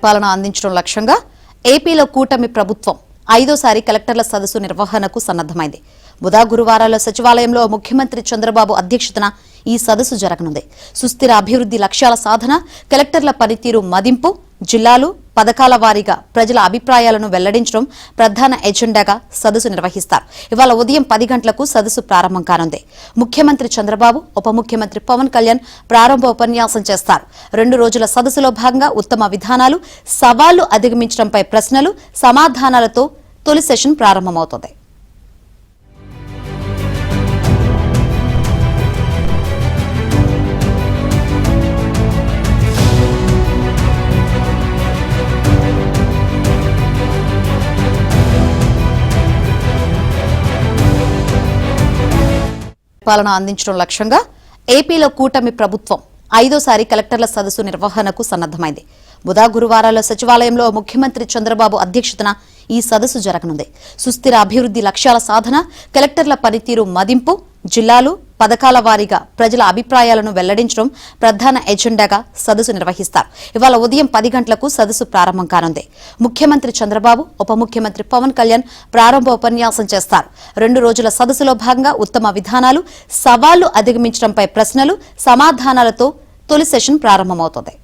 పాలన అందించడం లక్ష్యంగా ఏపీలో కూటమి ప్రభుత్వం 5వ కలెక్టర్ల సదస్సు నిర్వహణకు సన్నద్దమైంది. బుధ గురువారాల్లో సచివాలయంలో ముఖ్యమంత్రి చంద్రబాబు అధ్యక్షతన ఈ సదస్సు జరగనుంది. సుస్థిర అభివృద్ధి లక్ష్యాల సాధన, కలెక్టర్ల పనితీరు మదింపు, జిల్లాలు, పథకాల వారీగా ప్రజల అభిప్రాయాలను వెల్లడించడం ప్రధాన ఎజెండాగా సదస్సు నిర్వహిస్తారు. ఇవాళ ఉదయం 10 గంటలకు సదస్సు ప్రారంభం కానుంది. ముఖ్యమంత్రి చంద్రబాబు, ఉప ముఖ్యమంత్రి పవన్ కళ్యాణ్ ప్రారంభ ఉపన్యాసం చేస్తారు. 2 రోజుల సదస్సులో భాగంగా ఉత్తమ విధానాలు, సవాళ్లు అధిగమించడంపై ప్రశ్నలు, సమాధానాలతో తొలి సెషన్ ప్రారంభమవుతుంది. పాలన అందించడం లక్ష్యంగా ఏపీలో కూటమి ప్రభుత్వం 5వ కలెక్టర్ల సదస్సు నిర్వహణకు సన్నద్దమైంది. బుధ గురువారాల్లో సచివాలయంలో ముఖ్యమంత్రి చంద్రబాబు అధ్యక్షతన ఈ సదస్సు జరగనుంది. సుస్థిర అభివృద్ధి లక్ష్యాల సాధన, కలెక్టర్ల పనితీరు మదింపు, జిల్లాలు, పథకాల వారీగా ప్రజల అభిప్రాయాలను వెల్లడించడం ప్రధాన ఎజెండాగా సదస్సు నిర్వహిస్తారు. ఇవాళ ఉదయం 10 గంటలకు సదస్సు ప్రారంభం కానుంది. ముఖ్యమంత్రి చంద్రబాబు, ఉప ముఖ్యమంత్రి పవన్ కళ్యాణ్ ప్రారంభ ఉపన్యాసం చేస్తారు. 2 రోజుల సదస్సులో భాగంగా ఉత్తమ విధానాలు, సవాళ్లు అధిగమించడంపై ప్రశ్నలు, సమాధానాలతో తొలి సెషన్ ప్రారంభమవుతుంది.